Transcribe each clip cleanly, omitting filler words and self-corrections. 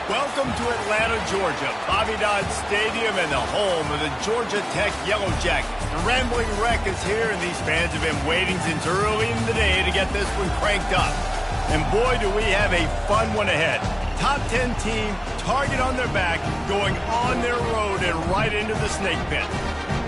Welcome to Atlanta, Georgia, Bobby Dodd Stadium and the home of the Georgia Tech Yellow Jackets. The Rambling Wreck is here, and these fans have been waiting since early in the day to get this one cranked up. And boy, do we have a fun one ahead. Top 10 team, target on their back, going on their road and right into the snake pit.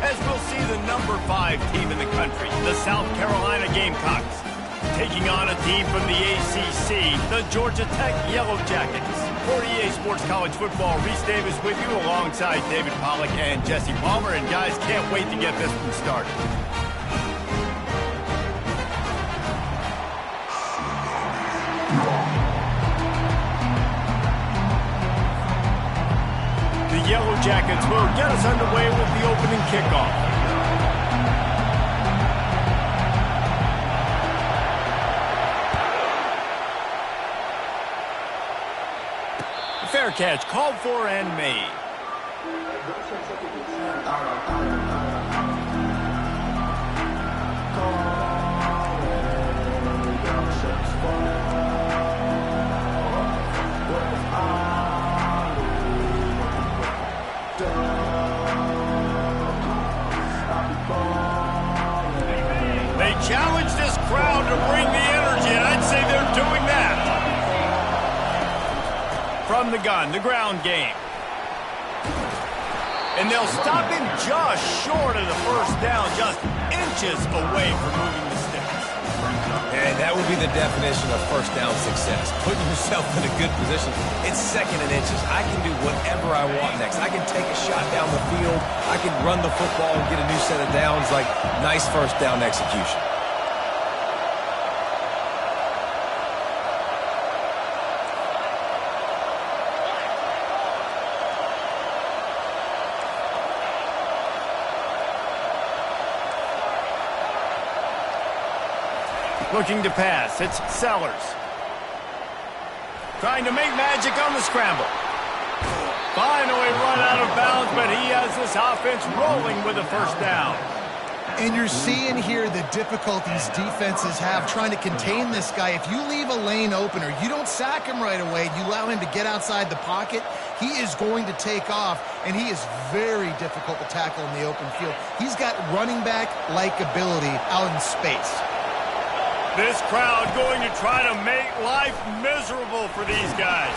As we'll see the number 5 team in the country, the South Carolina Gamecocks, taking on a team from the ACC, the Georgia Tech Yellow Jackets. For EA Sports College Football, Reese Davis with you alongside David Pollack and Jesse Palmer. And guys, can't wait to get this one started. The Yellow Jackets will get us underway with the opening kickoff. Fair catch, called for and made. They challenge this crowd to bring the energy, and I'd say they're doing that. From the gun, the ground game. And they'll stop him just short of the first down, just inches away from moving the sticks. And that would be the definition of first down success. Putting yourself in a good position. It's second and inches. I can do whatever I want next. I can take a shot down the field. I can run the football and get a new set of downs. Like, nice first down execution. Looking to pass, it's Sellers. Trying to make magic on the scramble. Finally run out of bounds, but he has this offense rolling with a first down. And you're seeing here the difficulties defenses have trying to contain this guy. If you leave a lane open or you don't sack him right away, you allow him to get outside the pocket, he is going to take off, and he is very difficult to tackle in the open field. He's got running back-like ability out in space. This crowd going to try to make life miserable for these guys.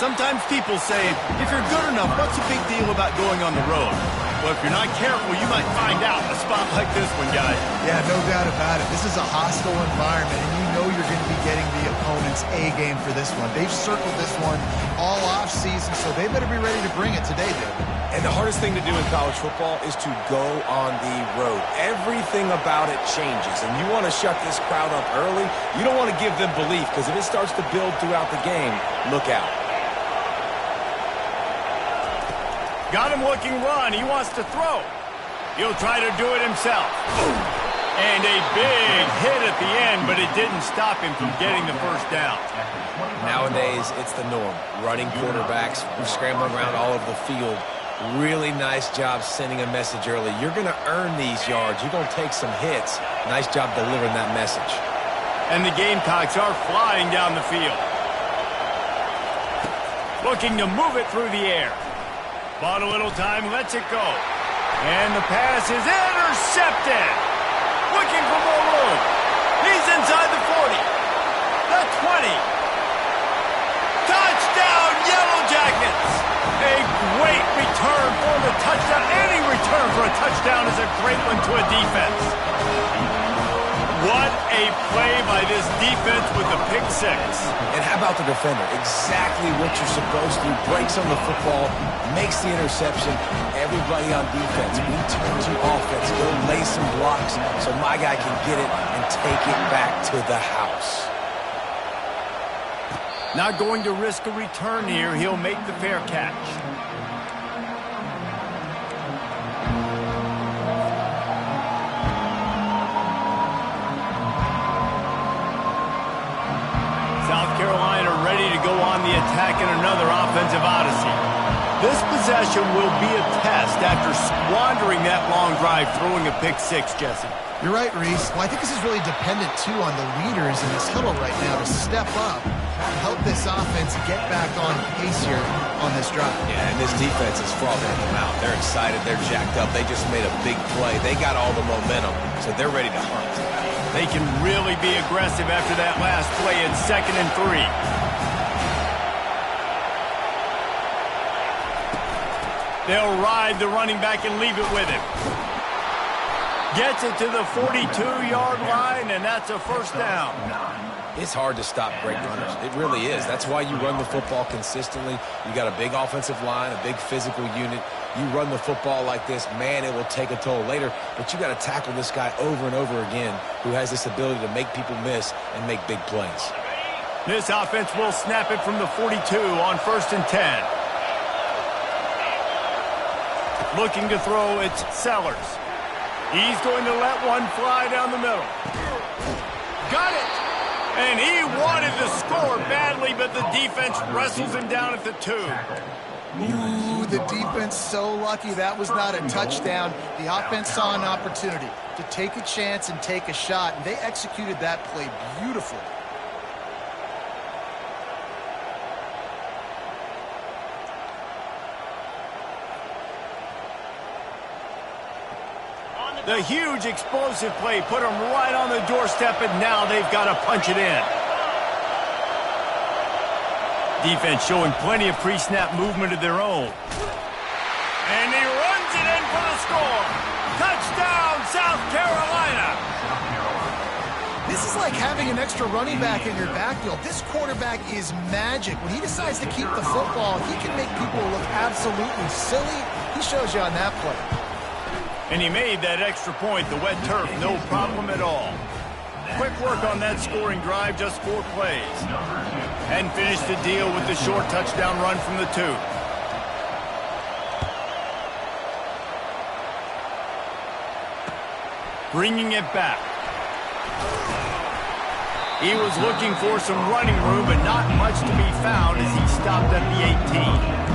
Sometimes people say, if you're good enough, what's the big deal about going on the road? Well, if you're not careful, you might find out a spot like this one, guys. Yeah, no doubt about it. This is a hostile environment, and you know you're going to be getting the opponent's A game for this one. They've circled this one all off season, so they better be ready to bring it today, dude. And the hardest thing to do in college football is to go on the road. Everything about it changes, and you want to shut this crowd up early. You don't want to give them belief, because if it starts to build throughout the game, look out. Got him looking run. He wants to throw. He'll try to do it himself. And a big hit at the end, but it didn't stop him from getting the first down. Nowadays, it's the norm. Running quarterbacks, scrambling around all over the field. Really nice job sending a message early. You're going to earn these yards. You're going to take some hits. Nice job delivering that message. And the Gamecocks are flying down the field. Looking to move it through the air. Bought a little time, lets it go. And the pass is intercepted. Looking for more room. He's inside the 40. The 20. Touchdown, Yellow Jackets. A great return for the touchdown. Any return for a touchdown is a great one to a defense. What a play by this defense with the pick six. And how about the defender? Exactly what you're supposed to. Breaks on the football, makes the interception. Everybody on defense, we turn to offense. Go lay some blocks so my guy can get it and take it back to the house. Not going to risk a return here. He'll make the fair catch. South Carolina ready to go on the attack in another offensive odyssey. This possession will be a test after squandering that long drive, throwing a pick six, Jesse. You're right, Reese. Well, I think this is really dependent, too, on the leaders in this huddle right now to step up help this offense get back on pace here on this drive. Yeah, and this defense is frothing at the mouth. They're excited. They're jacked up. They just made a big play. They got all the momentum, so they're ready to hunt. They can really be aggressive after that last play in 2nd and 3. They'll ride the running back and leave it with him. Gets it to the 42-yard line, and that's a first down. It's hard to stop great runners. It really is. That's why you run the football consistently. You got a big offensive line, a big physical unit. You run the football like this, man, it will take a toll later. But you got to tackle this guy over and over again who has this ability to make people miss and make big plays. This offense will snap it from the 42 on 1st and 10. Looking to throw, it's Sellers. He's going to let one fly down the middle. Got it! And he wanted to score badly, but the defense wrestles him down at the 2. Ooh, the defense so lucky that was not a touchdown. The offense saw an opportunity to take a chance and take a shot, and they executed that play beautifully. The huge explosive play put them right on the doorstep, and now they've got to punch it in. Defense showing plenty of pre-snap movement of their own. And he runs it in for the score. Touchdown, South Carolina. This is like having an extra running back in your backfield. This quarterback is magic. When he decides to keep the football, he can make people look absolutely silly. He shows you on that play. And he made that extra point, the wet turf, no problem at all. Quick work on that scoring drive, just 4 plays. And finished the deal with the short touchdown run from the 2. Bringing it back. He was looking for some running room, but not much to be found as he stopped at the 18.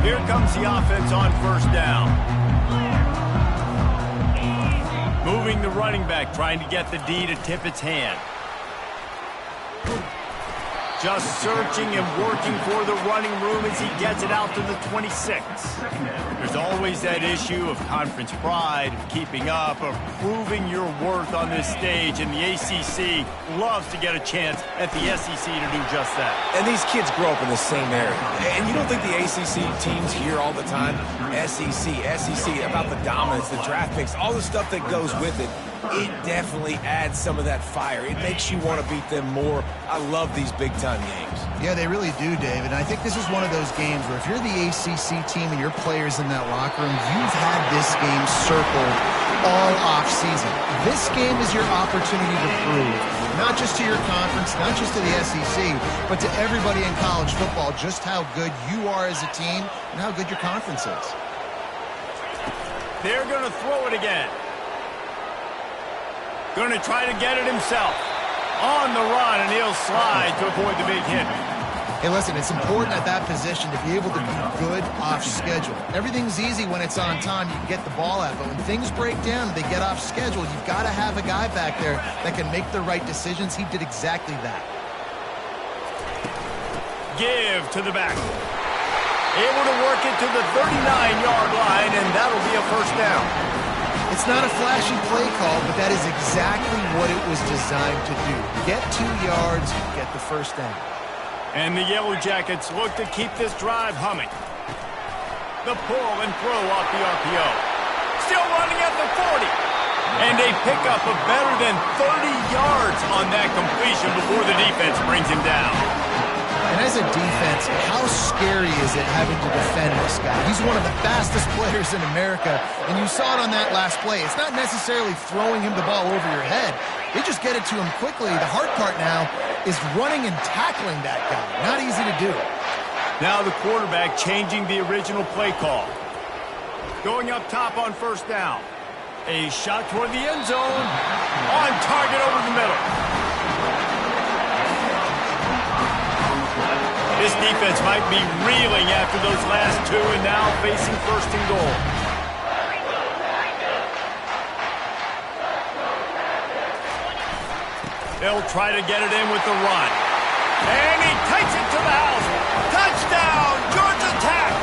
Here comes the offense on 1st down. Moving the running back, trying to get the D to tip its hand. Just searching and working for the running room as he gets it out to the 26. There's always that issue of conference pride, of keeping up, of proving your worth on this stage, and the ACC loves to get a chance at the SEC to do just that. And these kids grow up in the same area. And you don't think the ACC teams hear all the time, SEC, about the dominance, the draft picks, all the stuff that goes with it. It definitely adds some of that fire. It makes you want to beat them more. I love these big-time games. Yeah, they really do, David. And I think this is one of those games where if you're the ACC team and your players in that locker room, you've had this game circled all off-season. This game is your opportunity to prove, not just to your conference, not just to the SEC, but to everybody in college football, just how good you are as a team and how good your conference is. They're going to throw it again. Going to try to get it himself. On the run, and he'll slide to avoid the big hit. Hey, listen, it's important at that position to be able to be good off schedule. Everything's easy when it's on time. You can get the ball out. But when things break down and they get off schedule, you've got to have a guy back there that can make the right decisions. He did exactly that. Give to the back. Able to work it to the 39-yard line, and that'll be a first down. It's not a flashy play call, but that is exactly what it was designed to do. Get 2 yards, get the first down. And the Yellow Jackets look to keep this drive humming. The pull and throw off the RPO. Still running at the 40. And a pickup of better than 30 yards on that completion before the defense brings him down. And as a defense, how scary is it having to defend this guy? He's one of the fastest players in America, and you saw it on that last play. It's not necessarily throwing him the ball over your head. They just get it to him quickly. The hard part now is running and tackling that guy. Not easy to do. Now the quarterback changing the original play call. Going up top on 1st down. A shot toward the end zone. On target over the middle. This defense might be reeling after those last 2 and now facing 1st and goal. They'll try to get it in with the run. And he takes it to the house. Touchdown, Georgia Tech!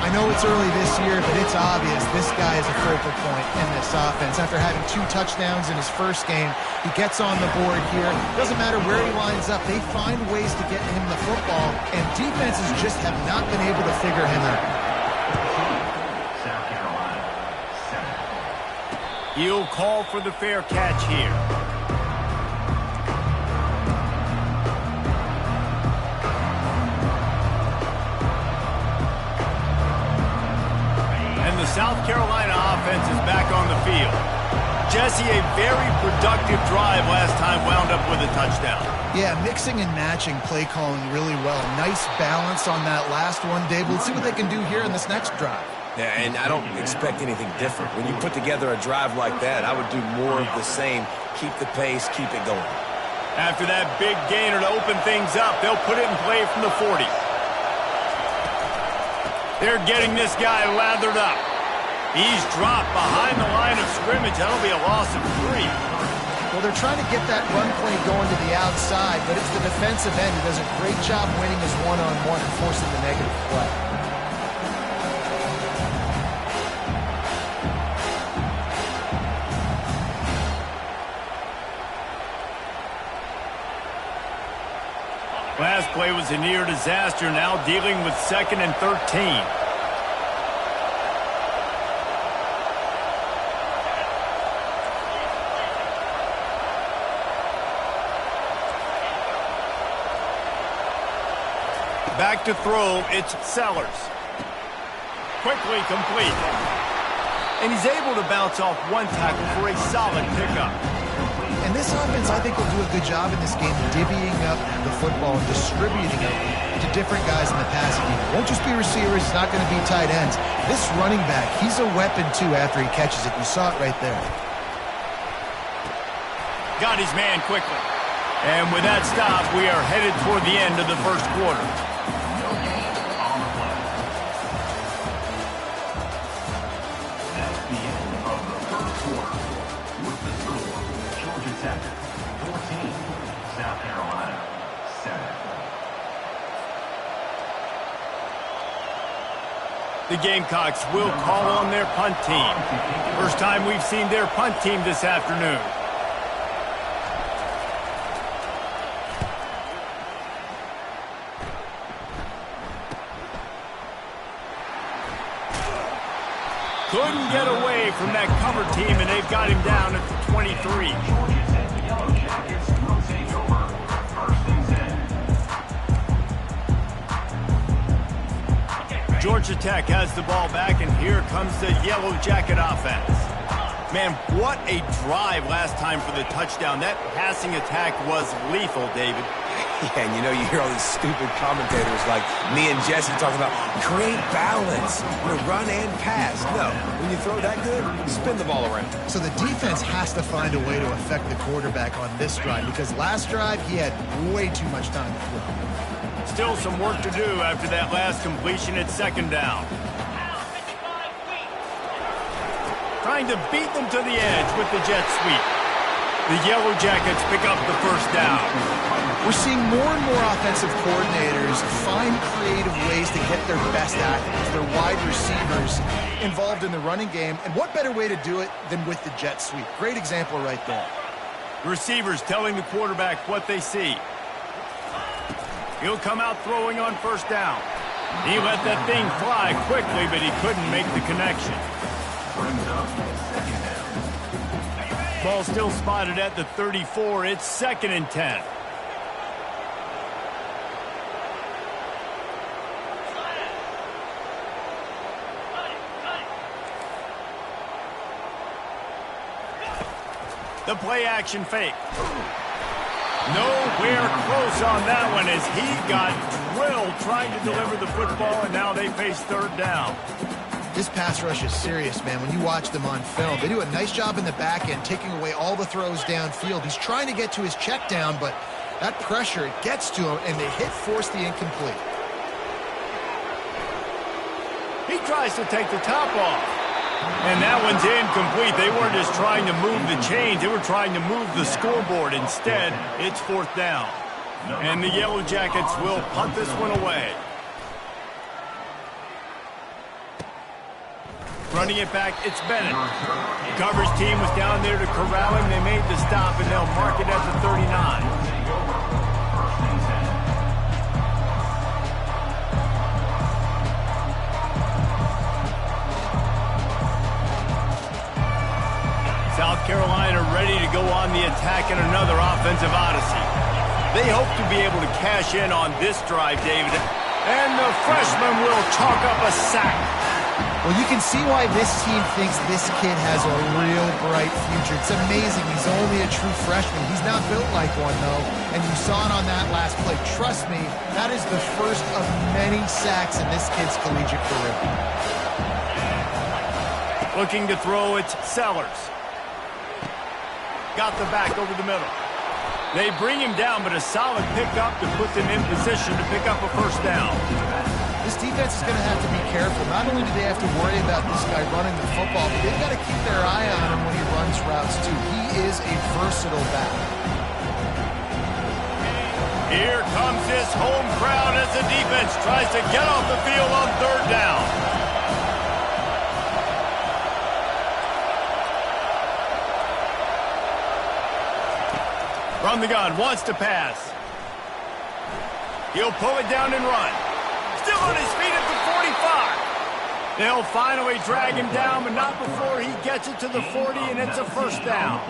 I know it's early this year, but it's obvious this guy is a focal point in this offense. After having 2 touchdowns in his first game, he gets on the board here. Doesn't matter where he lines up. They find ways to get him the football, and defenses just have not been able to figure him out. He'll call for the fair catch here. The South Carolina offense is back on the field. Jesse, a very productive drive last time wound up with a touchdown. Yeah, mixing and matching play calling really well. Nice balance on that last one, Dave. Let's see what they can do here in this next drive. Yeah, and I don't expect anything different. When you put together a drive like that, I would do more of the same. Keep the pace, keep it going. After that big gainer to open things up, they'll put it in play from the 40. They're getting this guy lathered up. He's dropped behind the line of scrimmage. That'll be a loss of 3. Well, they're trying to get that run play going to the outside, but it's the defensive end who does a great job winning his one-on-one and forcing the negative play. Last play was a near disaster, now dealing with 2nd and 13. Back to throw, it's Sellers. Quickly complete. And he's able to bounce off one tackle for a solid pickup. And this offense, I think, will do a good job in this game divvying up the football and distributing it to different guys in the passing game. It won't just be receivers. It's not going to be tight ends. This running back, he's a weapon, too, after he catches it. You saw it right there. Got his man quickly. And with that stop, we are headed toward the end of the first quarter. The Gamecocks will call on their punt team. First time we've seen their punt team this afternoon. Couldn't get away from that cover team, and they've got him down at the 23. Georgia Tech has the ball back, and here comes the Yellow Jacket offense. Man, what a drive last time for the touchdown. That passing attack was lethal, David. Yeah, and you know, you hear all these stupid commentators like me and Jesse talking about create balance, run and pass. No, when you throw that good, spin the ball around. So the defense has to find a way to affect the quarterback on this drive, because last drive he had way too much time to throw. Still some work to do after that last completion at 2nd down. Trying to beat them to the edge with the jet sweep. The Yellow Jackets pick up the first down. We're seeing more and more offensive coordinators find creative ways to get their best athletes, their wide receivers, involved in the running game. And what better way to do it than with the jet sweep? Great example right there. Receivers telling the quarterback what they see. He'll come out throwing on first down. He let that thing fly quickly, but he couldn't make the connection. Ball still spotted at the 34. It's 2nd and 10. The play action fake. Nowhere close on that one as he got drilled trying to deliver the football, and now they face 3rd down. This pass rush is serious, man. When you watch them on film, they do a nice job in the back end, taking away all the throws downfield. He's trying to get to his check down, but that pressure, it gets to him, and the hit forced the incomplete. He tries to take the top off. And that one's incomplete. They weren't just trying to move the chains. They were trying to move the scoreboard. Instead, it's 4th down. And the Yellow Jackets will punt this one away. Running it back, it's Bennett. Coverage team was down there to corral him. They made the stop, and they'll mark it at the 39. South Carolina ready to go on the attack in another offensive odyssey. They hope to be able to cash in on this drive, David. And the freshman will chalk up a sack. Well, you can see why this team thinks this kid has a real bright future. It's amazing. He's only a true freshman. He's not built like one, though. And you saw it on that last play. Trust me, that is the first of many sacks in this kid's collegiate career. Looking to throw, it's Sellers. Got the back over the middle. They bring him down, but a solid pickup to put them in position to pick up a 1st down. This defense is going to have to be careful. Not only do they have to worry about this guy running the football, but they've got to keep their eye on him when he runs routes, too. He is a versatile back. Here comes this home crowd as the defense tries to get off the field on 3rd down. From the gun, wants to pass. He'll pull it down and run. Still on his feet at the 45. They'll finally drag him down, but not before he gets it to the 40, and it's a 1st down.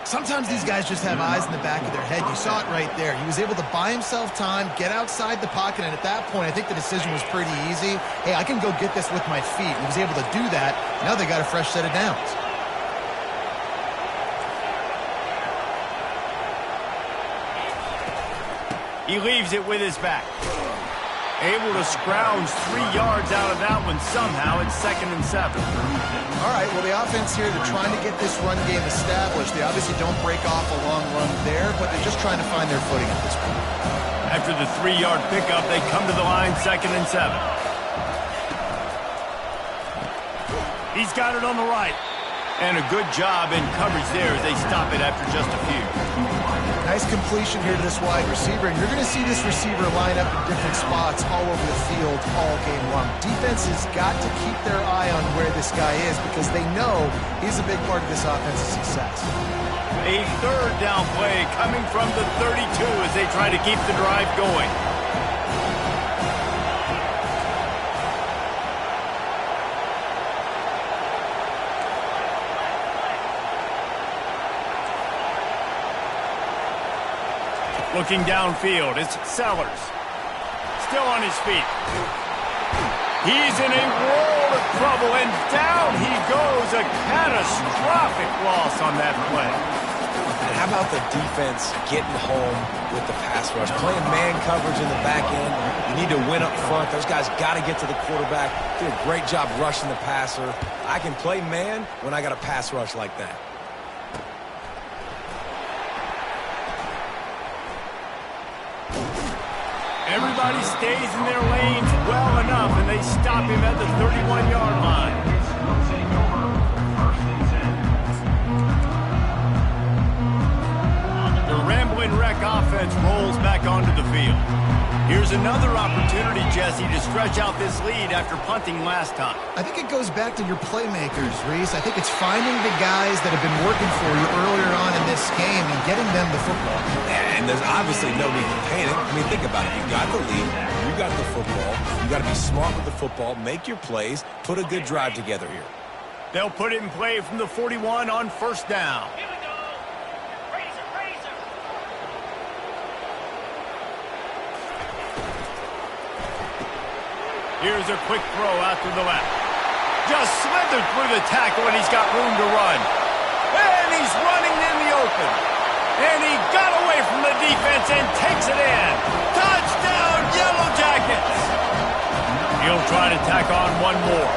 Sometimes these guys just have eyes in the back of their head. You saw it right there. He was able to buy himself time, get outside the pocket, and at that point, I think the decision was pretty easy. Hey, I can go get this with my feet. He was able to do that. Now they got a fresh set of downs. He leaves it with his back. Able to scrounge 3 yards out of that one somehow. It's 2nd and 7. All right, well, the offense here, they're trying to get this run game established. They obviously don't break off a long run there, but they're just trying to find their footing at this point. After the 3-yard pickup, they come to the line 2nd and 7. He's got it on the right. And a good job in coverage there as they stop it after just a few. Nice completion here to this wide receiver, and you're going to see this receiver line up in different spots all over the field all game long. Defense has got to keep their eye on where this guy is because they know he's a big part of this offense's success. A 3rd down play coming from the 32 as they try to keep the drive going. Looking downfield, it's Sellers. Still on his feet. He's in a world of trouble, and down he goes. A catastrophic loss on that play. And how about the defense getting home with the pass rush? Playing man coverage in the back end. You need to win up front. Those guys got to get to the quarterback. Do a great job rushing the passer. I can play man when I got a pass rush like that. Everybody stays in their lanes well enough, and they stop him at the 31-yard line. The Rambling Wreck offense rolls back onto the field. Here's another opportunity, Jesse, to stretch out this lead after punting last time. I think it goes back to your playmakers, Reese. I think it's finding the guys that have been working for you earlier on in this game and getting them the football. And there's obviously no need to panic. I mean, think about it. You got the lead. You got the football. You got to be smart with the football. Make your plays. Put a good drive together here. They'll put it in play from the 41 on 1st down. Here's a quick throw out to the left. Just slithered through the tackle, and he's got room to run. And he's running in the open. And he got away from the defense and takes it in. Touchdown, Yellow Jackets! He'll try to tack on one more.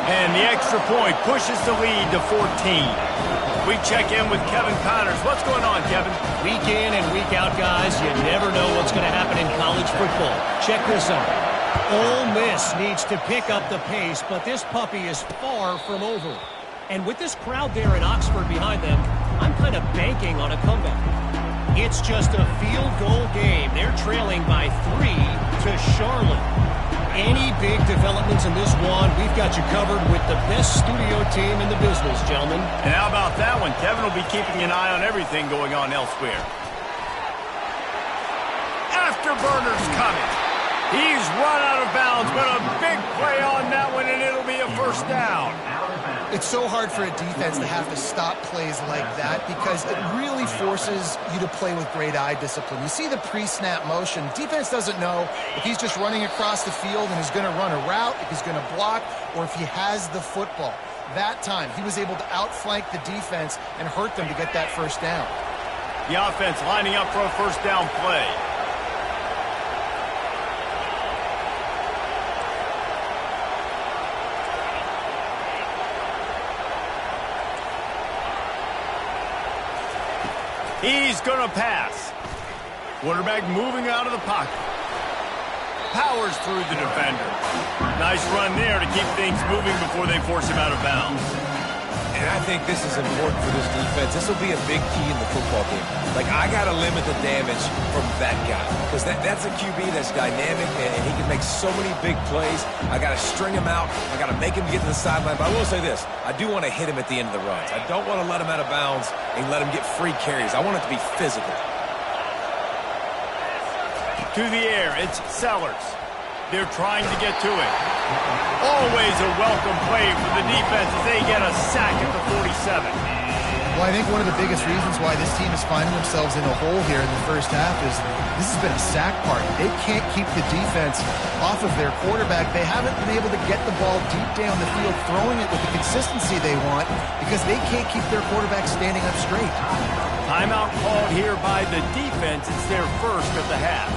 And the extra point pushes the lead to 14. We check in with Kevin Connors. What's going on, Kevin? Week in and week out, guys, you never know what's going to happen in college football. Check this out. Ole Miss needs to pick up the pace, but this puppy is far from over. And with this crowd there in Oxford behind them, I'm kind of banking on a comeback. It's just a field goal game. They're trailing by 3 to Charlotte. Any big developments in this one, we've got you covered with the best studio team in the business, gentlemen. And how about that one? Kevin will be keeping an eye on everything going on elsewhere. Afterburner's coming. He's run out of bounds, but a big play on that one, and it'll be a first down. It's so hard for a defense to have to stop plays like that because it really forces you to play with great eye discipline. You see the pre-snap motion. Defense doesn't know if he's just running across the field and is going to run a route, if he's going to block, or if he has the football. That time, he was able to outflank the defense and hurt them to get that first down. The offense lining up for a first down play. He's going to pass. Quarterback moving out of the pocket. Powers through the defender. Nice run there to keep things moving before they force him out of bounds. And I think this is important for this defense. This will be a big key in the football game. Like, I got to limit the damage from that guy. Because that's a QB that's dynamic, and he can make so many big plays. I got to string him out. I got to make him get to the sideline. But I will say this. I do want to hit him at the end of the runs. I don't want to let him out of bounds and let him get free carries. I want it to be physical. To the air, it's Sellers. They're trying to get to it. Always a welcome play for the defense as they get a sack at the 47. Well, I think one of the biggest reasons why this team is finding themselves in a hole here in the first half is this has been a sack party. They can't keep the defense off of their quarterback. They haven't been able to get the ball deep down the field, throwing it with the consistency they want because they can't keep their quarterback standing up straight. Timeout called here by the defense. It's their first of the half.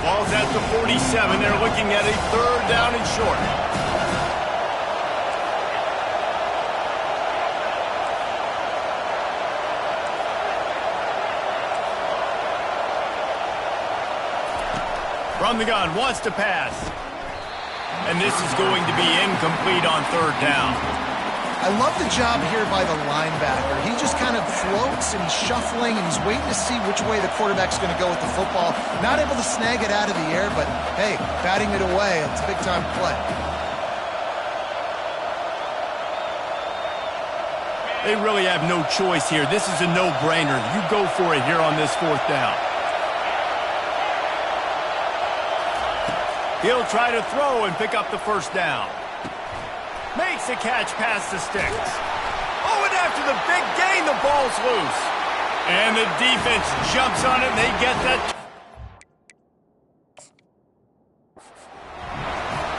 Ball's at the 47. They're looking at a third down and short. From the gun, wants to pass. And this is going to be incomplete on third down. I love the job here by the linebacker. He just kind of floats and he's shuffling and he's waiting to see which way the quarterback's going to go with the football. Not able to snag it out of the air, but hey, batting it away, it's a big-time play. They really have no choice here. This is a no-brainer. You go for it here on this fourth down. He'll try to throw and pick up the first down. Makes a catch past the sticks. Oh, and after the big gain, the ball's loose. And the defense jumps on it, and they get that.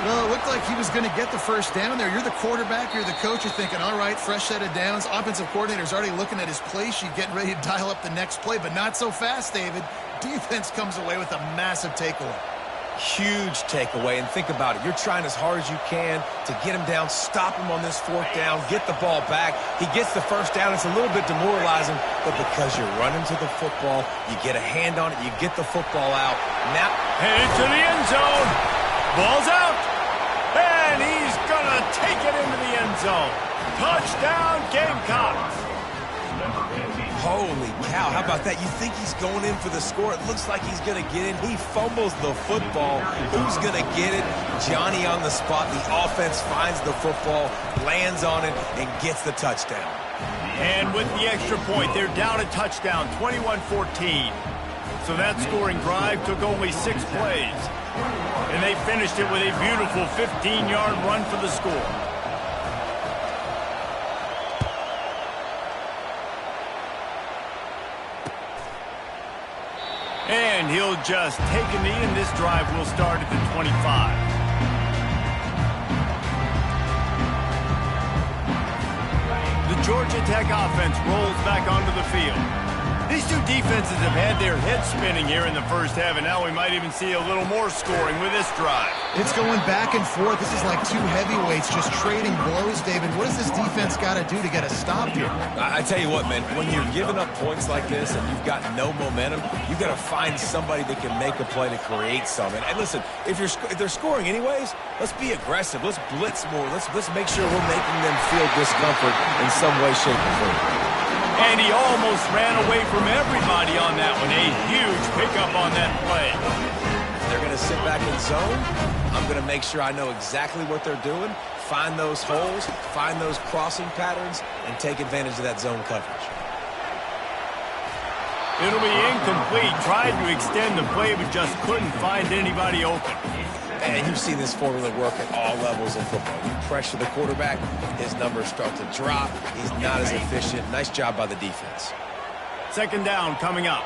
Well, it looked like he was going to get the first down there. You're the quarterback, you're the coach, you're thinking, all right, fresh set of downs. Offensive coordinator's already looking at his play sheet, getting ready to dial up the next play, but not so fast, David. Defense comes away with a massive takeaway. Huge takeaway, and think about it. You're trying as hard as you can to get him down, stop him on this fourth down, get the ball back. He gets the first down. It's a little bit demoralizing, but because you're running to the football, you get a hand on it, you get the football out. Now, headed to the end zone. Ball's out. And he's going to take it into the end zone. Touchdown, Gamecocks. Holy cow, how about that? You think he's going in for the score. It looks like he's going to get in. He fumbles the football. Who's going to get it? Johnny on the spot. The offense finds the football, lands on it, and gets the touchdown. And with the extra point, they're down a touchdown, 21-14. So that scoring drive took only 6 plays. And they finished it with a beautiful 15-yard run for the score. And he'll just take a knee, and this drive will start at the 25. The Georgia Tech offense rolls back onto the field. These two defenses have had their heads spinning here in the first half, and now we might even see a little more scoring with this drive. It's going back and forth. This is like two heavyweights just trading blows, David. What does this defense got to do to get a stop here? I tell you what, man, when you're giving up points like this and you've got no momentum, you've got to find somebody that can make a play to create something. And listen, if they're scoring anyways, let's be aggressive. Let's blitz more. Let's make sure we're making them feel discomfort in some way, shape, or form. And he almost ran away from everybody on that one. A huge pickup on that play. They're going to sit back in zone. I'm going to make sure I know exactly what they're doing, find those holes, find those crossing patterns, and take advantage of that zone coverage. It'll be incomplete. Tried to extend the play, but just couldn't find anybody open. And you've seen this formula work at all levels of football. You pressure the quarterback, his numbers start to drop. He's not as efficient. Nice job by the defense. Second down coming up.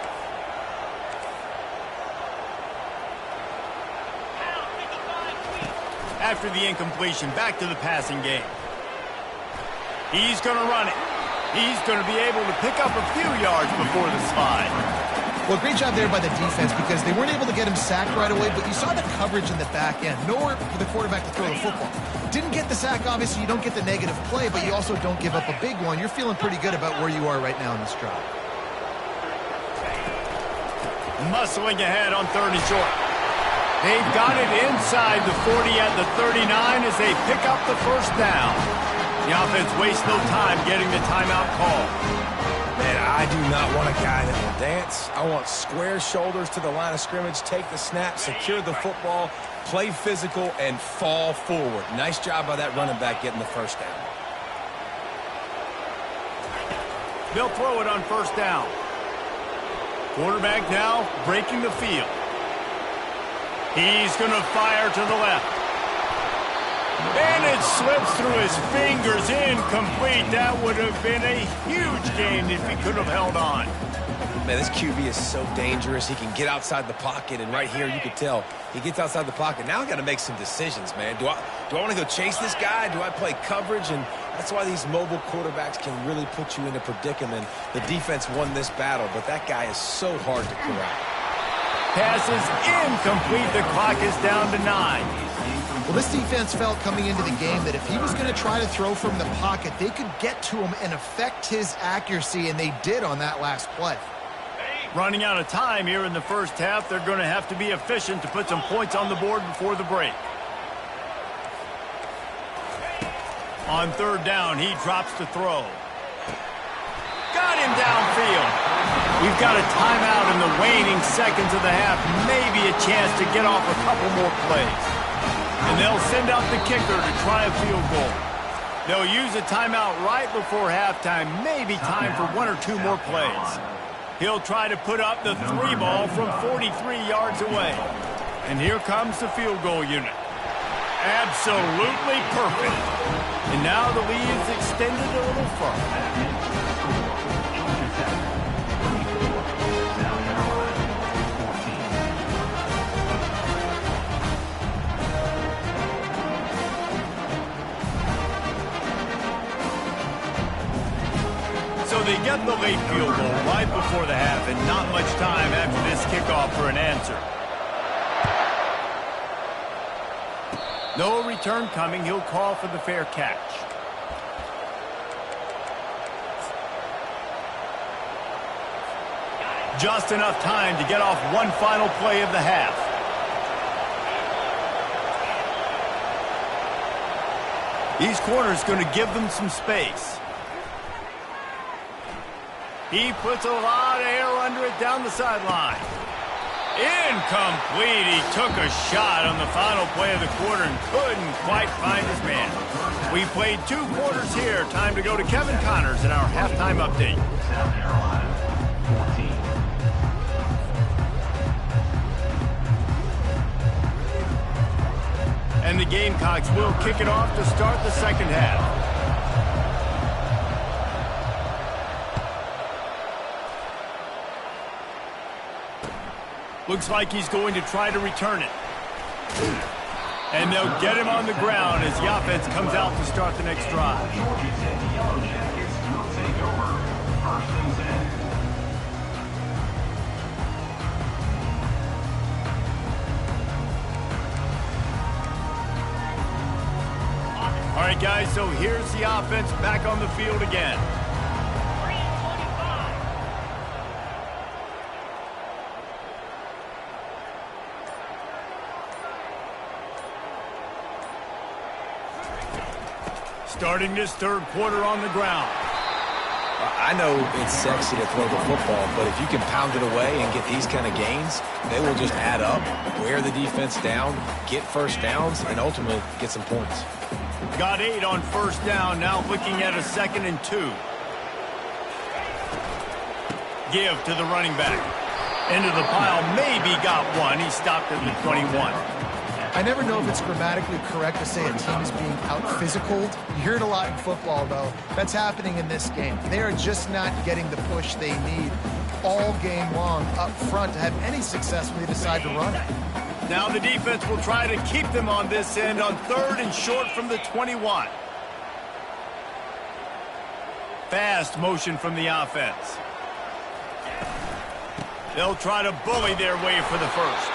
After the incompletion, back to the passing game. He's going to run it. He's going to be able to pick up a few yards before the slide. Well, great job there by the defense because they weren't able to get him sacked right away, but you saw the coverage in the back end. Nowhere for the quarterback to throw the football. Didn't get the sack, obviously. You don't get the negative play, but you also don't give up a big one. You're feeling pretty good about where you are right now in this drive. Muscling ahead on 3rd and short. They've got it inside the 40 at the 39 as they pick up the first down. The offense wastes no time getting the timeout call. Man, I do not want a guy that will dance. I want square shoulders to the line of scrimmage, take the snap, secure the football, play physical, and fall forward. Nice job by that running back getting the first down. They'll throw it on first down. Quarterback now breaking the field. He's going to fire to the left. And it slips through his fingers, incomplete. That would have been a huge gain if he could have held on. Man, this QB is so dangerous. He can get outside the pocket, and right here you can tell he gets outside the pocket. Now I got to make some decisions, man. Do I want to go chase this guy? Do I play coverage? And that's why these mobile quarterbacks can really put you in a predicament. The defense won this battle, but that guy is so hard to corral. Pass is incomplete. The clock is down to 9. Well, this defense felt coming into the game that if he was going to try to throw from the pocket, they could get to him and affect his accuracy, and they did on that last play. Running out of time here in the first half, they're going to have to be efficient to put some points on the board before the break. On 3rd down, he drops to throw. Got him downfield. We've got a timeout in the waning seconds of the half. Maybe a chance to get off a couple more plays. And they'll send out the kicker to try a field goal. They'll use a timeout right before halftime. Maybe time for 1 or 2 more plays. He'll try to put up the 3 ball from 43 yards away. And here comes the field goal unit. Absolutely perfect. And now the lead's extended a little further. So they get the late field goal right before the half, and not much time after this kickoff for an answer. No return coming. He'll call for the fair catch. Just enough time to get off one final play of the half. These corners going to give them some space. He puts a lot of air under it down the sideline. Incomplete. He took a shot on the final play of the quarter and couldn't quite find his man. We played 2 quarters here. Time to go to Kevin Connors in our halftime update. And the Gamecocks will kick it off to start the second half. Looks like he's going to try to return it. And they'll get him on the ground as the offense comes out to start the next drive. right, guys, so here's the offense back on the field again. Starting this third quarter on the ground. I know it's sexy to throw the football, but if you can pound it away and get these kind of gains, they will just add up, wear the defense down, get first downs, and ultimately get some points. Got 8 on first down, now looking at a 2nd and 2. Give to the running back. Into the pile, maybe got 1. He stopped at the 21. I never know if it's grammatically correct to say a team is being out-physicaled. You hear it a lot in football, though. That's happening in this game. They are just not getting the push they need all game long up front to have any success when they decide to run it. Now the defense will try to keep them on this end on 3rd and short from the 21. Fast motion from the offense. They'll try to bully their way for the first.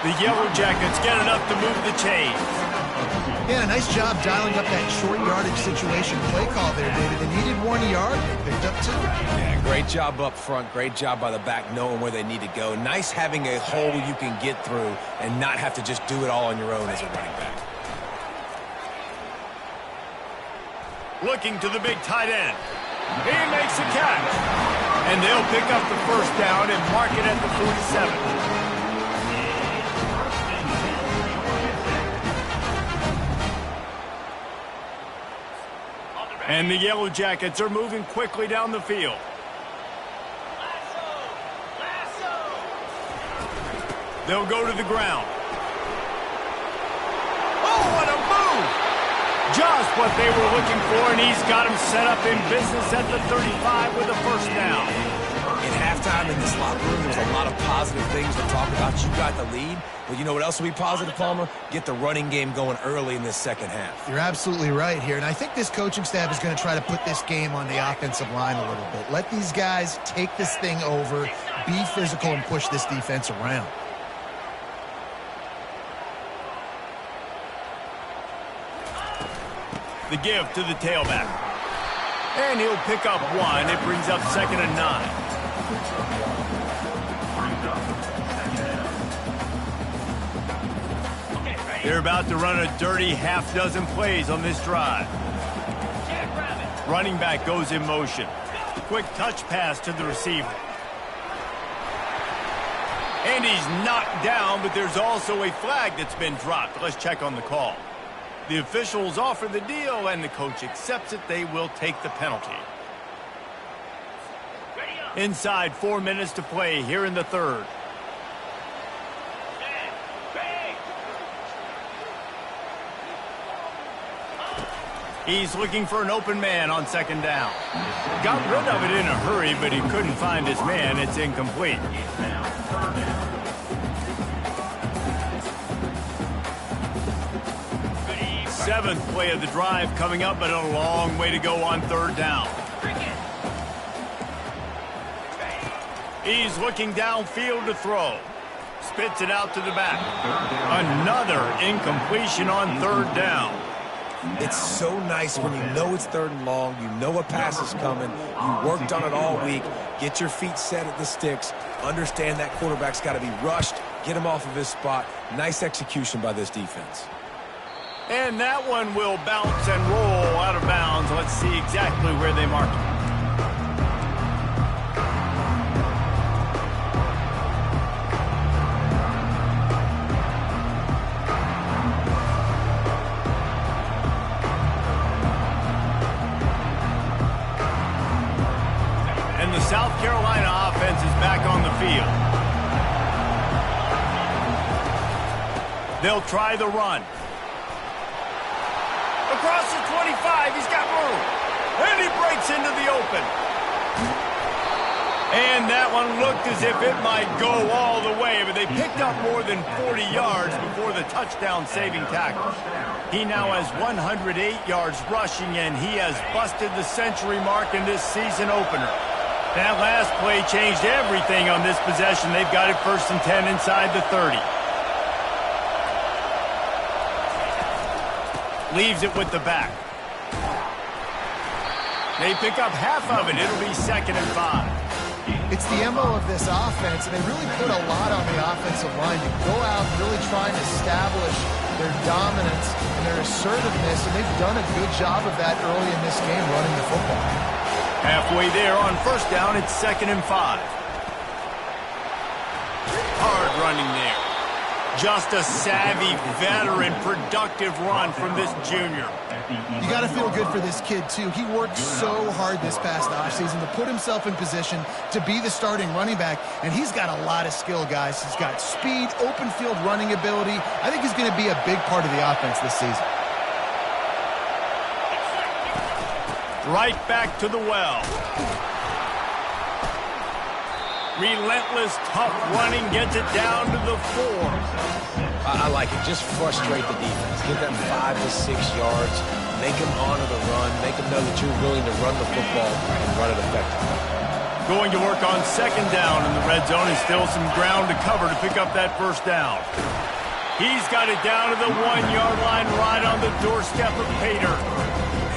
The Yellow Jackets get enough to move the chains. Yeah, nice job dialing up that short yardage situation play call there, David. They needed 1 yard. They picked up 2. Yeah, great job up front. Great job by the back knowing where they need to go. Nice having a hole you can get through and not have to just do it all on your own as a running back. Looking to the big tight end. He makes a catch. And they'll pick up the first down and mark it at the 47. And the Yellow Jackets are moving quickly down the field. They'll go to the ground. Oh, what a move! Just what they were looking for, and he's got him set up in business at the 35 with a first down. In halftime in this locker room, there's a lot of positive things to talk about. You got the lead, but you know what else will be positive, Palmer? Get the running game going early in this second half. You're absolutely right here, and I think this coaching staff is going to try to put this game on the offensive line a little bit. Let these guys take this thing over, be physical, and push this defense around. The give to the tailback. And he'll pick up 1. It brings up 2nd and 9. They're about to run a dirty half-dozen plays on this drive. Running back goes in motion. Quick touch pass to the receiver. And he's knocked down, but there's also a flag that's been dropped. Let's check on the call. The officials offer the deal, and the coach accepts it. They will take the penalty. Inside 4 minutes to play here in the third. He's looking for an open man on 2nd down. Got rid of it in a hurry, but he couldn't find his man. It's incomplete. Seventh play of the drive coming up, but a long way to go on 3rd down. He's looking downfield to throw. Spits it out to the back. Another incompletion on 3rd down. It's so nice when you know it's 3rd and long, you know a pass is coming, you worked on it all week, get your feet set at the sticks, understand that quarterback's got to be rushed, get him off of his spot. Nice execution by this defense. And that one will bounce and roll out of bounds. Let's see exactly where they mark it. And the South Carolina offense is back on the field. They'll try the run. Across the 25, he's got room. And he breaks into the open. And that one looked as if it might go all the way, but they picked up more than 40 yards before the touchdown-saving tackle. He now has 108 yards rushing, and he has busted the century mark in this season opener. That last play changed everything on this possession. They've got it 1st and 10 inside the 30. Leaves it with the back. They pick up half of it. It'll be 2nd and 5. It's the MO of this offense, and they really put a lot on the offensive line to go out and really try and establish their dominance and their assertiveness, and they've done a good job of that early in this game running the football. Halfway there on 1st down, it's 2nd and 5. Hard running there. Just a savvy, veteran, productive run from this junior. You got to feel good for this kid, too. He worked so hard this past offseason to put himself in position to be the starting running back, and he's got a lot of skill, guys. He's got speed, open field running ability. I think he's going to be a big part of the offense this season. Right back to the well. Relentless, tough running gets it down to the 4. I like it. Just frustrate the defense. Give them 5 to 6 yards. Make them honor the run. Make them know that you're willing to run the football and run it effectively. Going to work on 2nd down in the red zone, and still some ground to cover to pick up that 1st down. He's got it down to the 1-yard line right on the doorstep of Pater.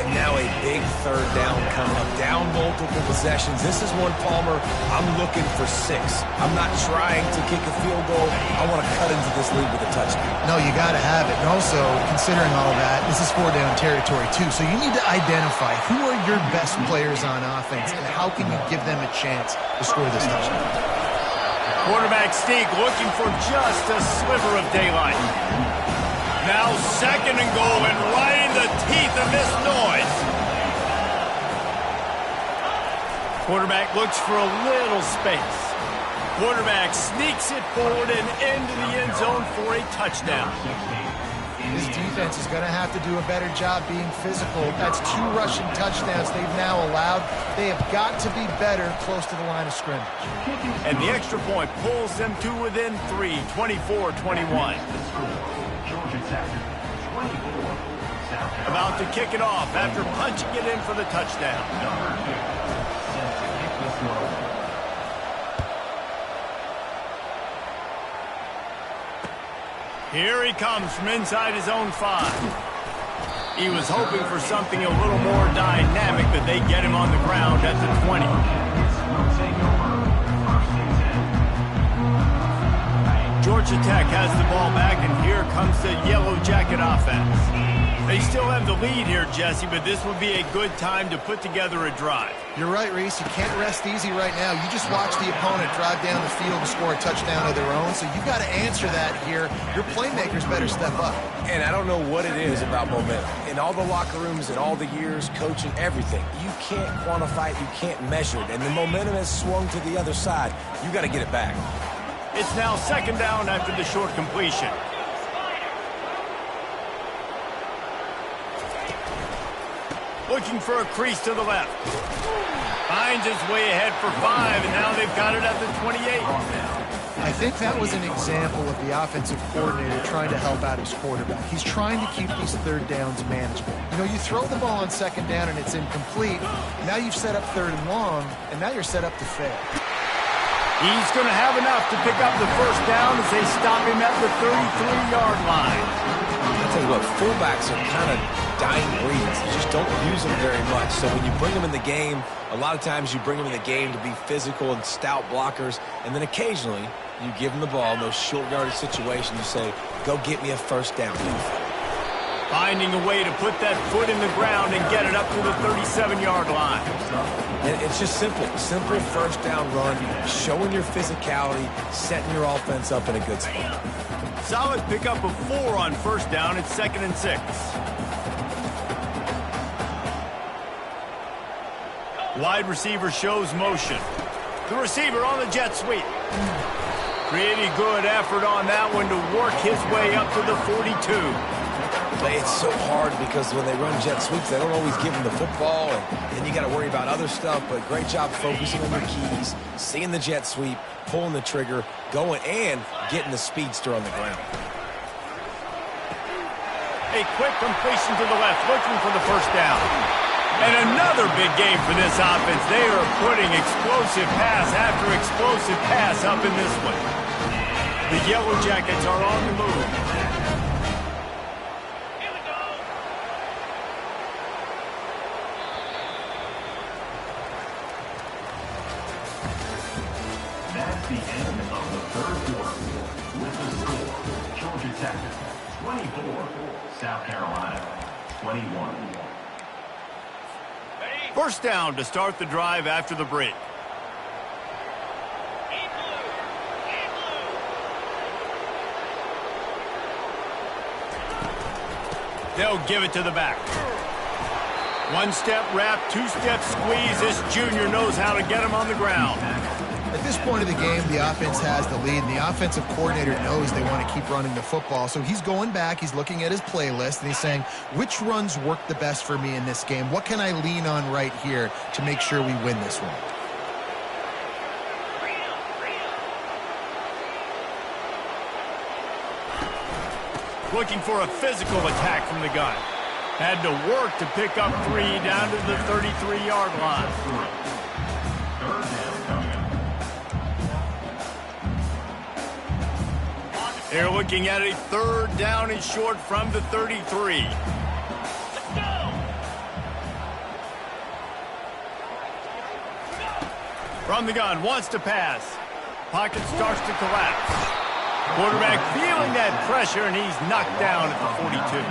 And now a big 3rd down coming up. Down multiple possessions. This is one, Palmer, I'm looking for 6. I'm not trying to kick a field goal. I want to cut into this lead with a touchdown. No, you got to have it. And also, considering all that, this is 4-down territory, too. So you need to identify who are your best players on offense and how can you give them a chance to score this touchdown. Quarterback sneak looking for just a sliver of daylight. Now 2nd and goal, and right in the teeth of this noise. Quarterback looks for a little space. Quarterback sneaks it forward and into the end zone for a touchdown. This defense is going to have to do a better job being physical. That's 2 rushing touchdowns they've now allowed. They have got to be better close to the line of scrimmage. And the extra point pulls them to within 3, 24-21. About to kick it off after punching it in for the touchdown. Here he comes from inside his own 5. He was hoping for something a little more dynamic, but they get him on the ground at the 20. Georgia Tech has the ball back, and here comes the Yellow Jacket offense. They still have the lead here, Jesse, but this would be a good time to put together a drive. You're right, Reese. You can't rest easy right now. You just watch the opponent drive down the field and score a touchdown of their own, so you've got to answer that here. Your playmakers better step up. And I don't know what it is about momentum. In all the locker rooms and all the years, coaching, everything, you can't quantify it, you can't measure it. And the momentum has swung to the other side. You got to get it back. It's now 2nd down after the short completion. Looking for a crease to the left. Finds his way ahead for 5, and now they've got it at the 28. I think that was an example of the offensive coordinator trying to help out his quarterback. He's trying to keep these 3rd downs manageable. You know, you throw the ball on 2nd down and it's incomplete. Now you've set up 3rd and long, and now you're set up to fail. He's going to have enough to pick up the 1st down as they stop him at the 33-yard line. I'll tell you what, fullbacks are kind of dying breeds. You just don't use them very much. So when you bring them in the game, a lot of times you bring them in the game to be physical and stout blockers, and then occasionally you give them the ball in those short yardage situations. You say, go get me a 1st down. Finding a way to put that foot in the ground and get it up to the 37-yard line. And it's just simple 1st down run, showing your physicality, setting your offense up in a good spot. Solid pickup of 4 on 1st down. It's 2nd and 6. Wide receiver shows motion. The receiver on the jet sweep. Pretty good effort on that one to work his way up to the 42. It's so hard because when they run jet sweeps, they don't always give them the football, and then you got to worry about other stuff. But great job focusing on your keys, seeing the jet sweep, pulling the trigger, going, and getting the speedster on the ground. A quick completion to the left, looking for the 1st down. And another big game for this offense. They are putting explosive pass after explosive pass up in this one. The Yellow Jackets are on the move. 24, South Carolina, 21. First down to start the drive after the break. They'll give it to the back. One-step wrap, two-step squeeze. This junior knows how to get him on the ground. At this point of the game, the offense has the lead, and the offensive coordinator knows they want to keep running the football. So he's going back, he's looking at his playlist, and he's saying, which runs work the best for me in this game? What can I lean on right here to make sure we win this one? Looking for a physical attack from the gun. Had to work to pick up 3 down to the 33-yard line. Third down coming up. They're looking at a third down and short from the 33. From the gun, wants to pass. Pocket starts to collapse. Quarterback feeling that pressure, and he's knocked down at the 42.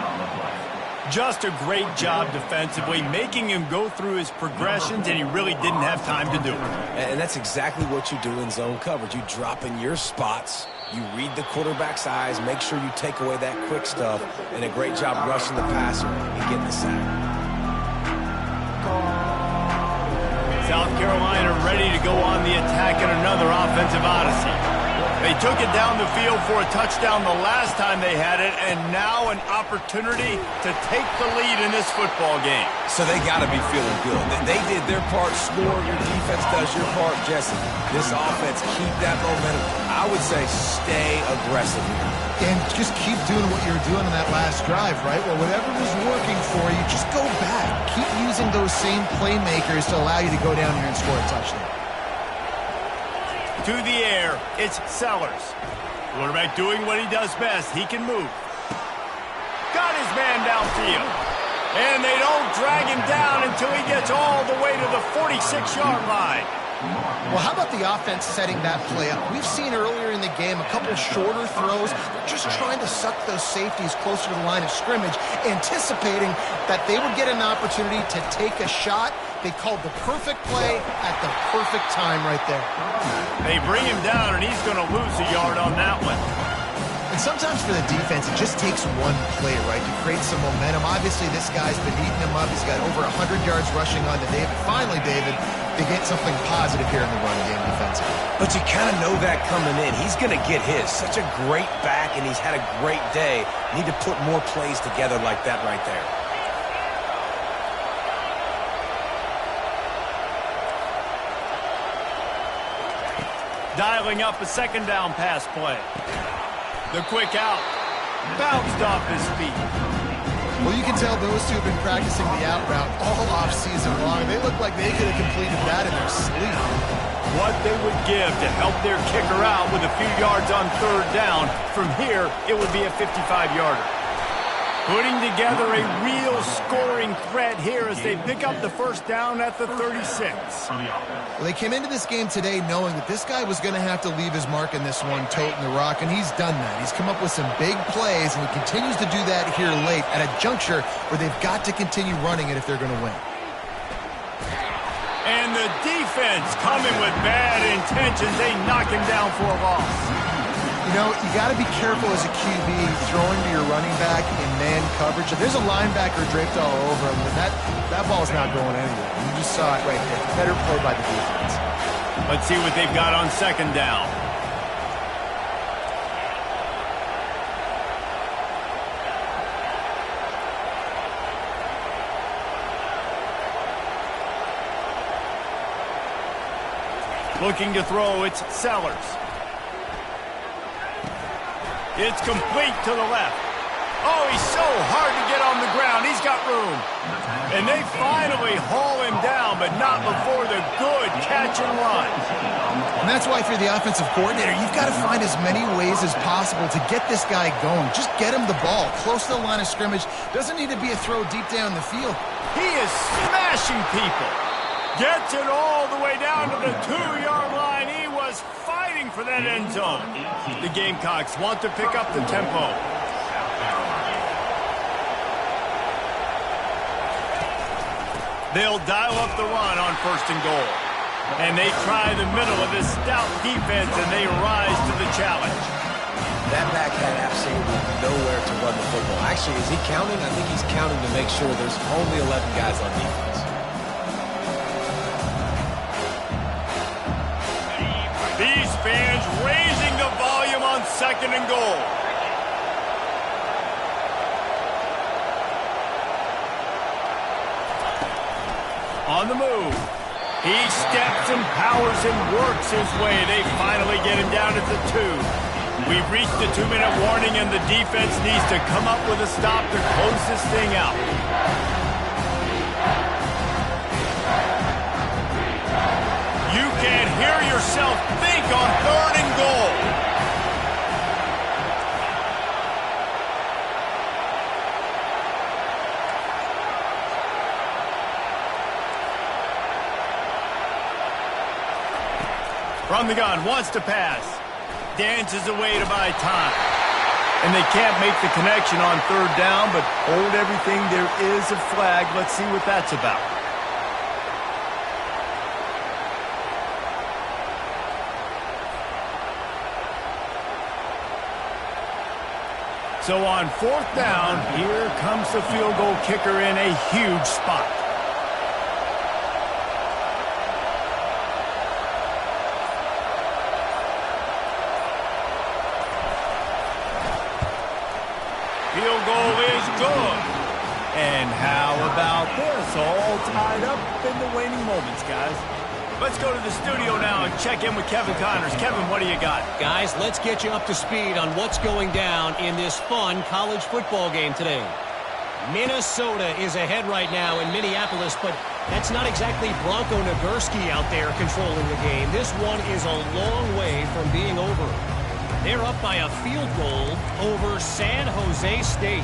Just a great job defensively, making him go through his progressions, and he really didn't have time to do it. And that's exactly what you do in zone coverage. You drop in your spots, you read the quarterback's eyes, make sure you take away that quick stuff, and a great job rushing the passer and getting the sack. South Carolina ready to go on the attack in another offensive odyssey. They took it down the field for a touchdown the last time they had it, and now an opportunity to take the lead in this football game. So they got to be feeling good. They did their part, score. Your defense does your part, Jesse. This offense, keep that momentum. I would say stay aggressive here. And just keep doing what you were doing in that last drive, right? Well, whatever was working for you, just go back. Keep using those same playmakers to allow you to go down here and score a touchdown. To the air, it's Sellers. Quarterback doing what he does best. He can move. Got his man downfield. And they don't drag him down until he gets all the way to the 46-yard line. Well, how about the offense setting that play up? We've seen earlier in the game a couple shorter throws. They're just trying to suck those safeties closer to the line of scrimmage, anticipating that they would get an opportunity to take a shot. They called the perfect play at the perfect time right there. They bring him down, and he's going to lose a yard on that one. And sometimes for the defense, it just takes one play, right, to create some momentum. Obviously, this guy's been eating him up. He's got over 100 yards rushing on to David. Finally, David, they get something positive here in the run game defensively. But you kind of know that coming in. He's going to get his. Such a great back, and he's had a great day. Need to put more plays together like that right there. Dialing up a second down pass play. The quick out. Bounced off his feet. Well, you can tell those two have been practicing the out route all off-season long. They look like they could have completed that in their sleep. What they would give to help their kicker out with a few yards on third down. From here, it would be a 55-yarder. Putting together a real scoring threat here as they pick up the first down at the 36. Well, they came into this game today knowing that this guy was going to have to leave his mark in this one, toting the rock, and he's done that. He's come up with some big plays, and he continues to do that here late at a juncture where they've got to continue running it if they're going to win. And the defense coming with bad intentions. They knock him down for a loss. You know, you got to be careful as a QB throwing to your running back in man coverage. If there's a linebacker draped all over him, then that ball's not going anywhere. You just saw it right there. Better play by the defense. Let's see what they've got on second down. Looking to throw, it's Sellers. It's complete to the left. Oh, he's so hard to get on the ground. He's got room. And they finally haul him down, but not before the good catch and run. And that's why if you're the offensive coordinator, you've got to find as many ways as possible to get this guy going. Just get him the ball close to the line of scrimmage. Doesn't need to be a throw deep down the field. He is smashing people. Gets it all the way down to the 2-yard line. He was fighting for that end zone. The Gamecocks want to pick up the tempo. They'll dial up the run on 1st and goal. And they try the middle of this stout defense, and they rise to the challenge. That back had absolutely nowhere to run the football. Actually, is he counting? I think he's counting to make sure there's only 11 guys on defense. These fans raising the volume on 2nd and goal. On the move. He steps and powers and works his way. They finally get him down at the 2. We've reached the 2-minute warning, and the defense needs to come up with a stop to close this thing out. You can hear yourself think on 3rd and goal. From the gun, wants to pass. Dances away to buy time. And they can't make the connection on 3rd down, but hold everything. There is a flag. Let's see what that's about. So on 4th down, here comes the field goal kicker in a huge spot. Field goal is good. And how about this? All tied up in the waning moments, guys. Let's go to the studio now and check in with Kevin Connors. Kevin, what do you got? Guys, let's get you up to speed on what's going down in this fun college football game today. Minnesota is ahead right now in Minneapolis, but that's not exactly Bronco Nagurski out there controlling the game. This one is a long way from being over. They're up by a field goal over San Jose State.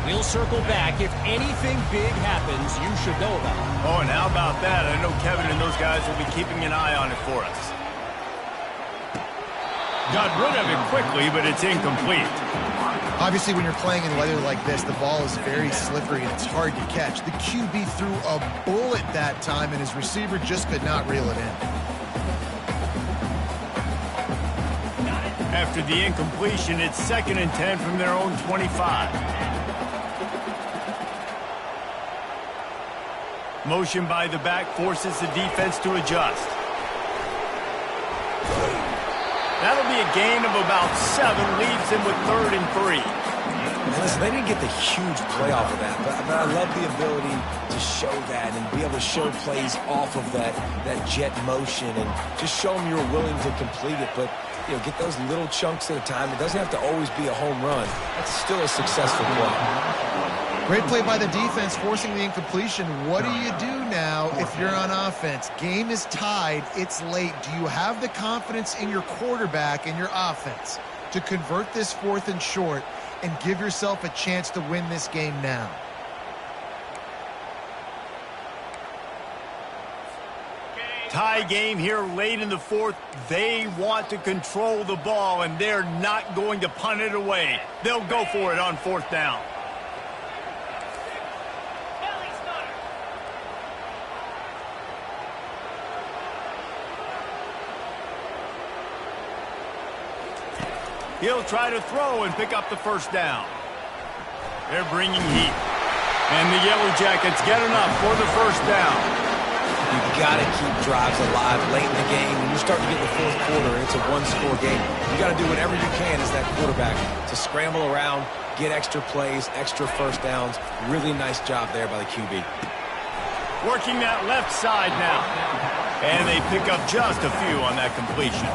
We'll circle back. If anything big happens, you should know about it. Oh, and how about that? I know Kevin and those guys will be keeping an eye on it for us. Got rid of it quickly, but it's incomplete. Obviously, when you're playing in weather like this, the ball is very slippery and it's hard to catch. The QB threw a bullet that time, and his receiver just could not reel it in. After the incompletion, it's 2nd and 10 from their own 25. Motion by the back forces the defense to adjust. That'll be a gain of about 7, leaves him with 3rd and 3. And listen, they didn't get the huge play off of that, but I love the ability to show that and be able to show plays off of that jet motion and just show them you're willing to complete it. But get those little chunks at a time. It doesn't have to always be a home run. That's still a successful play. Great play by the defense, forcing the incompletion. What do you do now if you're on offense? Game is tied. It's late. Do you have the confidence in your quarterback and your offense to convert this 4th and short and give yourself a chance to win this game now? Tie game here late in the 4th. They want to control the ball, and they're not going to punt it away. They'll go for it on 4th down. He'll try to throw and pick up the 1st down. They're bringing heat. And the Yellow Jackets get enough for the 1st down. You've got to keep drives alive late in the game. When you start to get the 4th quarter and it's a 1-score game, you got to do whatever you can as that quarterback to scramble around, get extra plays, extra 1st downs. Really nice job there by the QB. Working that left side now. And they pick up just a few on that completion.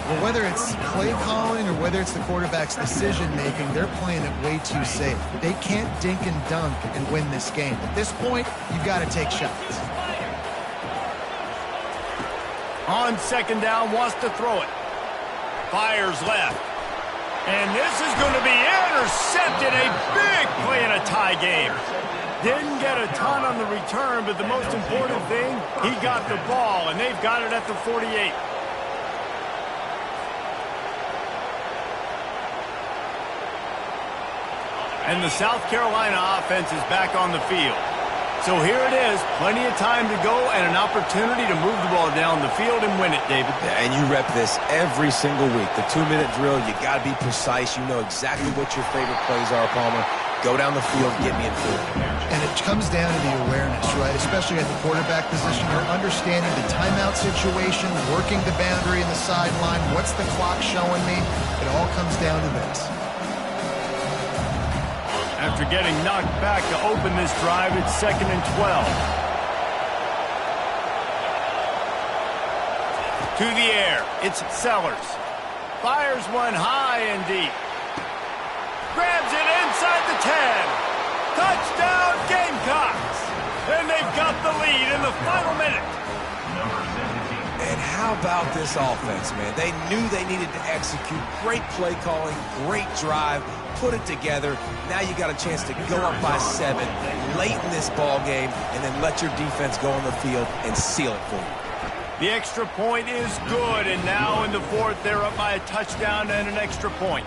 Well, whether it's play calling or whether it's the quarterback's decision-making, they're playing it way too safe. They can't dink and dunk and win this game. At this point, you've got to take shots. On 2nd down, wants to throw it. Fires left. And this is going to be intercepted. A big play in a tie game. Didn't get a ton on the return, but the most important thing, he got the ball, and they've got it at the 48. And the South Carolina offense is back on the field. So here it is, plenty of time to go and an opportunity to move the ball down the field and win it, David. Yeah, and you rep this every single week. The 2-minute drill, you got to be precise. You know exactly what your favorite plays are, Palmer. Go down the field, get me in field. And it comes down to the awareness, right? Especially at the quarterback position. You're understanding the timeout situation, working the boundary in the sideline. What's the clock showing me? It all comes down to this. After getting knocked back to open this drive, it's 2nd and 12. To the air, it's Sellers. Fires one high and deep. Grabs it inside the 10. Touchdown Gamecocks! And they've got the lead in the final minute. And how about this offense, man? They knew they needed to execute. Great play calling, great drive, put it together. Now you got a chance to go up by 7 late in this ball game and then let your defense go on the field and seal it for you. The extra point is good, and now in the 4th, they're up by a touchdown and an extra point.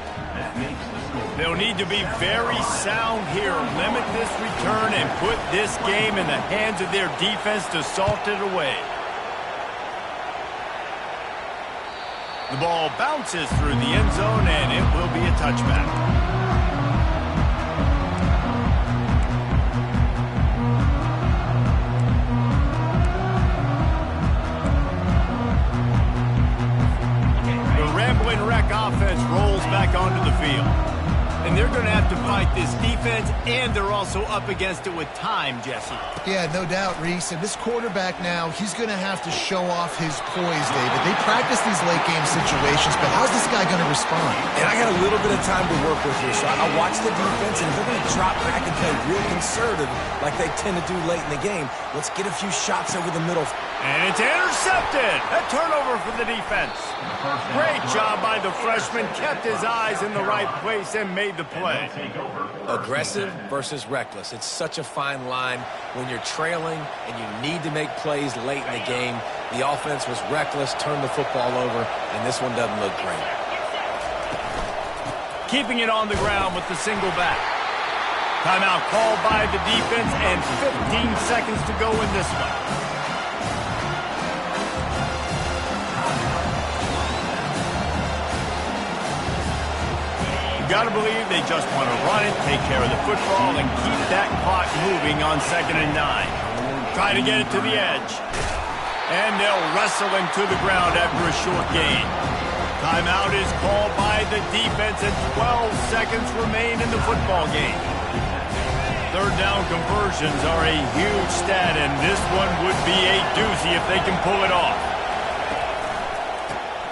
They'll need to be very sound here, limit this return, and put this game in the hands of their defense to salt it away. The ball bounces through the end zone, and it will be a touchback. Offense rolls back onto the field. And they're going to have to fight this defense, and they're also up against it with time, Jesse. Yeah, no doubt, Reese. And this quarterback now, he's going to have to show off his poise, David. They practice these late-game situations, but how's this guy going to respond? And I got a little bit of time to work with here, so I watch the defense, and if they're going to drop back and play real conservative like they tend to do late in the game, let's get a few shots over the middle. And it's intercepted. A turnover for the defense. Great job by the freshman. Kept his eyes in the right place and made the play. Aggressive versus reckless. It's such a fine line when you're trailing and you need to make plays late in the game. The offense was reckless, turned the football over, and this one doesn't look great. Keeping it on the ground with the single back. Timeout called by the defense and 15 seconds to go in this one. Got to believe they just want to run it, take care of the football, and keep that clock moving on 2nd and 9. Try to get it to the edge. And they'll wrestle him to the ground after a short gain. Timeout is called by the defense, and 12 seconds remain in the football game. 3rd down conversions are a huge stat, and this one would be a doozy if they can pull it off.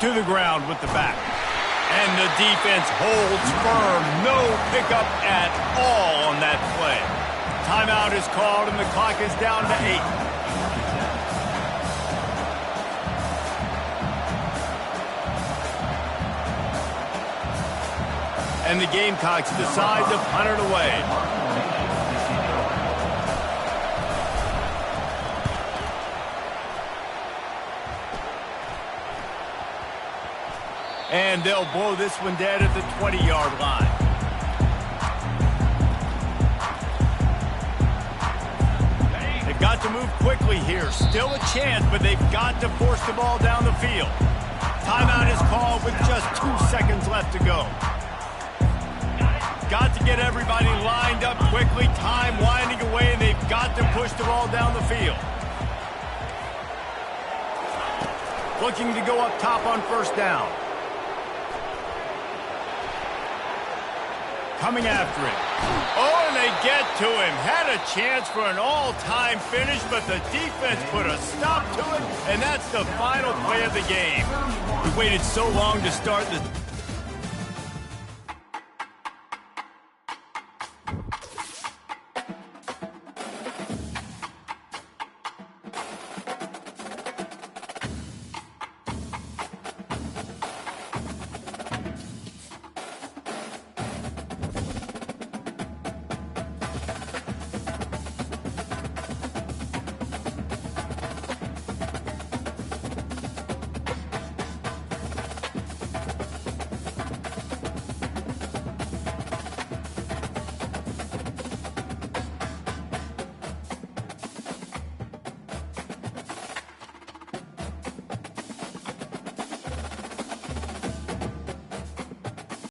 To the ground with the back. And the defense holds firm. No pickup at all on that play. Timeout is called, and the clock is down to 8. And the Gamecocks decide to punt it away. And they'll blow this one dead at the 20-yard line. They've got to move quickly here. Still a chance, but they've got to force the ball down the field. Timeout is called with just 2 seconds left to go. Got to get everybody lined up quickly. Time winding away, and they've got to push the ball down the field. Looking to go up top on 1st down. Coming after it. Oh, and they get to him. Had a chance for an all-time finish, but the defense put a stop to it, and that's the final play of the game. We waited so long to start this.